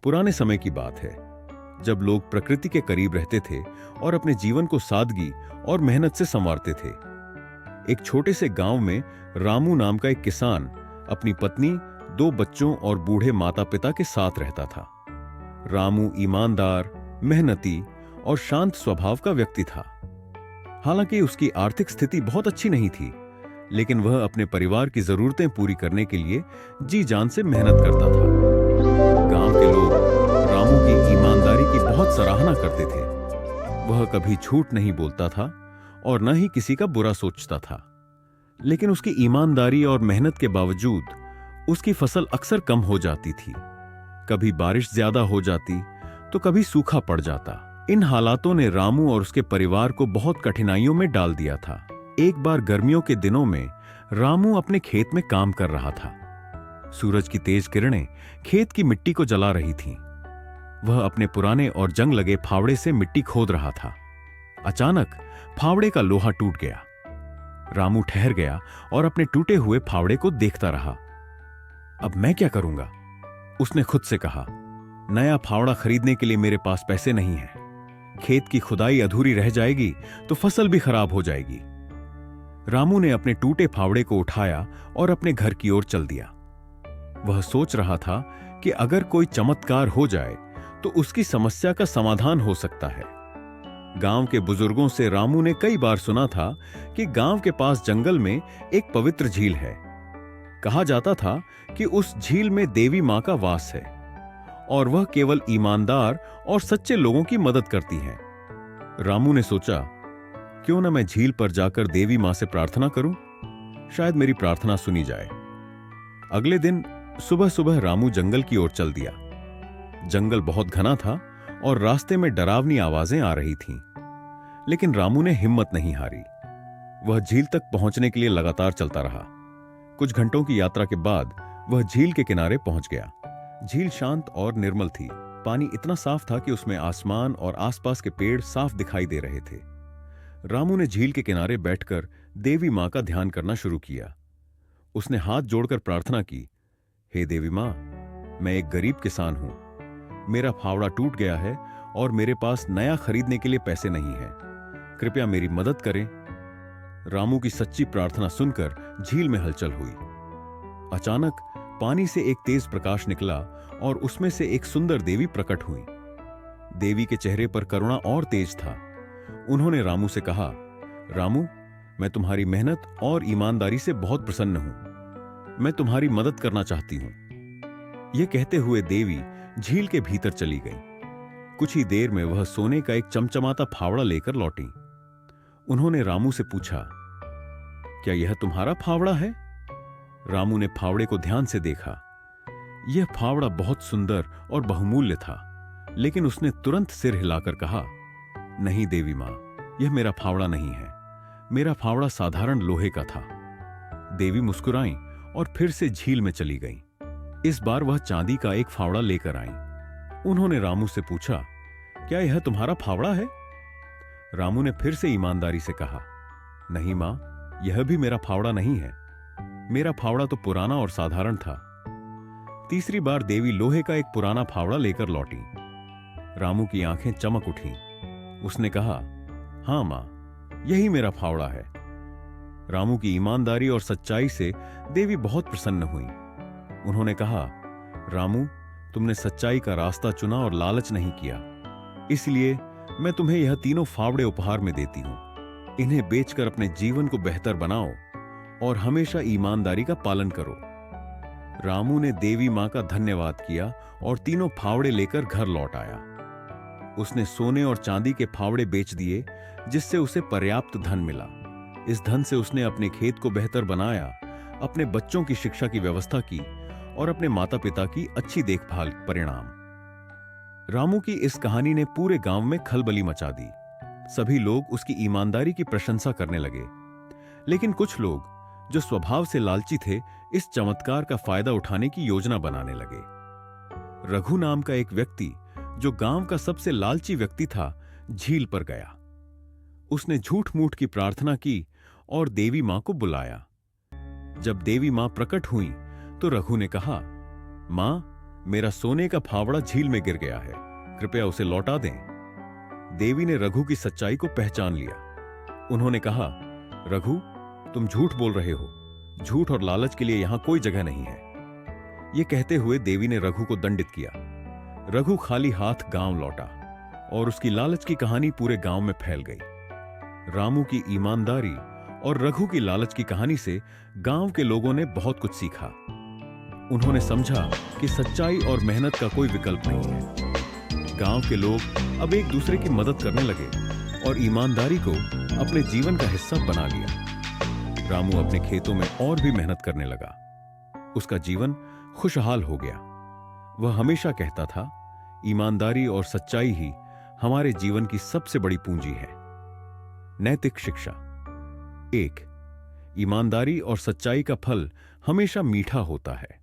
पुराने समय की बात है, जब लोग प्रकृति के करीब रहते थे और अपने जीवन को सादगी और मेहनत से संवारते थे। एक छोटे से गांव में रामू नाम का एक किसान अपनी पत्नी, 2 बच्चों और बूढ़े माता पिता के साथ रहता था। रामू ईमानदार, मेहनती और शांत स्वभाव का व्यक्ति था। हालांकि उसकी आर्थिक स्थिति बहुत अच्छी नहीं थी, लेकिन वह अपने परिवार की जरूरतें पूरी करने के लिए जी जान से मेहनत करता था। गांव के लोग रामू की ईमानदारी की बहुत सराहना करते थे। वह कभी झूठ नहीं बोलता था और न ही किसी का बुरा सोचता था। लेकिन उसकी ईमानदारी और मेहनत के बावजूद उसकी फसल अक्सर कम हो जाती थी। कभी बारिश ज्यादा हो जाती तो कभी सूखा पड़ जाता। इन हालातों ने रामू और उसके परिवार को बहुत कठिनाइयों में डाल दिया था। एक बार गर्मियों के दिनों में रामू अपने खेत में काम कर रहा था। सूरज की तेज किरणें खेत की मिट्टी को जला रही थीं। वह अपने पुराने और जंग लगे फावड़े से मिट्टी खोद रहा था। अचानक फावड़े का लोहा टूट गया। रामू ठहर गया और अपने टूटे हुए फावड़े को देखता रहा। अब मैं क्या करूंगा? उसने खुद से कहा। नया फावड़ा खरीदने के लिए मेरे पास पैसे नहीं हैं। खेत की खुदाई अधूरी रह जाएगी तो फसल भी खराब हो जाएगी। रामू ने अपने टूटे फावड़े को उठाया और अपने घर की ओर चल दिया। वह सोच रहा था कि अगर कोई चमत्कार हो जाए तो उसकी समस्या का समाधान हो सकता है। गांव के बुजुर्गों से रामू ने कई बार सुना था कि गांव के पास जंगल में एक पवित्र झील है। कहा जाता था कि उस झील में देवी मां का वास है और वह केवल ईमानदार और सच्चे लोगों की मदद करती हैं। रामू ने सोचा, क्यों न मैं झील पर जाकर देवी मां से प्रार्थना करूं? शायद मेरी प्रार्थना सुनी जाए। अगले दिन सुबह सुबह रामू जंगल की ओर चल दिया। जंगल बहुत घना था और रास्ते में डरावनी आवाजें आ रही थीं। लेकिन रामू ने हिम्मत नहीं हारी। वह झील तक पहुंचने के लिए लगातार चलता रहा। कुछ घंटों की यात्रा के बाद वह झील के किनारे पहुंच गया। झील शांत और निर्मल थी। पानी इतना साफ था कि उसमें आसमान और आसपास के पेड़ साफ दिखाई दे रहे थे। रामू ने झील के किनारे बैठकर देवी मां का ध्यान करना शुरू किया। उसने हाथ जोड़कर प्रार्थना की, हे देवी मां, मैं एक गरीब किसान हूं। मेरा फावड़ा टूट गया है और मेरे पास नया खरीदने के लिए पैसे नहीं हैं। कृपया मेरी मदद करें। रामू की सच्ची प्रार्थना सुनकर झील में हलचल हुई। अचानक पानी से एक तेज प्रकाश निकला और उसमें से एक सुंदर देवी प्रकट हुई। देवी के चेहरे पर करुणा और तेज था। उन्होंने रामू से कहा, रामू, मैं तुम्हारी मेहनत और ईमानदारी से बहुत प्रसन्न हूं। मैं तुम्हारी मदद करना चाहती हूं। यह कहते हुए देवी झील के भीतर चली गई। कुछ ही देर में वह सोने का एक चमचमाता फावड़ा लेकर लौटी। उन्होंने रामू से पूछा, क्या यह तुम्हारा फावड़ा है? रामू ने फावड़े को ध्यान से देखा। यह फावड़ा बहुत सुंदर और बहुमूल्य था, लेकिन उसने तुरंत सिर हिलाकर कहा, नहीं देवी मां, यह मेरा फावड़ा नहीं है। मेरा फावड़ा साधारण लोहे का था। देवी मुस्कुराई और फिर से झील में चली गई। इस बार वह चांदी का एक फावड़ा लेकर आई। उन्होंने रामू से पूछा, क्या यह तुम्हारा फावड़ा है? रामू ने फिर से ईमानदारी से कहा, नहीं मां, यह भी मेरा फावड़ा नहीं है। मेरा फावड़ा तो पुराना और साधारण था। तीसरी बार देवी लोहे का एक पुराना फावड़ा लेकर लौटी। रामू की आंखें चमक उठी। उसने कहा, हां मां, यही मेरा फावड़ा है। रामू की ईमानदारी और सच्चाई से देवी बहुत प्रसन्न हुई। उन्होंने कहा, रामू, तुमने सच्चाई का रास्ता चुना और लालच नहीं किया। इसलिए मैं तुम्हें यह तीनों फावड़े उपहार में देती हूं। इन्हें बेचकर अपने जीवन को बेहतर बनाओ और हमेशा ईमानदारी का पालन करो। रामू ने देवी मां का धन्यवाद किया और तीनों फावड़े लेकर घर लौट आया। उसने सोने और चांदी के फावड़े बेच दिए, जिससे उसे पर्याप्त धन मिला। इस धन से उसने अपने खेत को बेहतर बनाया, अपने बच्चों की शिक्षा की व्यवस्था की और अपने माता पिता की अच्छी देखभाल। परिणाम, रामू की इस कहानी ने पूरे गांव में खलबली मचा दी। सभी लोग उसकी ईमानदारी की प्रशंसा करने लगे। लेकिन कुछ लोग जो स्वभाव से लालची थे, इस चमत्कार का फायदा उठाने की योजना बनाने लगे। रघु नाम का एक व्यक्ति, जो गांव का सबसे लालची व्यक्ति था, झील पर गया। उसने झूठ मूठ की प्रार्थना की और देवी मां को बुलाया। जब देवी मां प्रकट हुई तो रघु ने कहा, मां, मेरा सोने का फावड़ा झील में गिर गया है, कृपया उसे लौटा दें। देवी ने रघु की सच्चाई को पहचान लिया। उन्होंने कहा, रघु, तुम झूठ बोल रहे हो। झूठ और लालच के लिए यहां कोई जगह नहीं है। यह कहते हुए देवी ने रघु को दंडित किया। रघु खाली हाथ गांव लौटा और उसकी लालच की कहानी पूरे गांव में फैल गई। रामू की ईमानदारी और रघु की लालच की कहानी से गांव के लोगों ने बहुत कुछ सीखा। उन्होंने समझा कि सच्चाई और मेहनत का कोई विकल्प नहीं है। गांव के लोग अब एक दूसरे की मदद करने लगे और ईमानदारी को अपने जीवन का हिस्सा बना लिया। रामू अपने खेतों में और भी मेहनत करने लगा। उसका जीवन खुशहाल हो गया। वह हमेशा कहता था, ईमानदारी और सच्चाई ही हमारे जीवन की सबसे बड़ी पूंजी है। नैतिक शिक्षा। 1. ईमानदारी और सच्चाई का फल हमेशा मीठा होता है।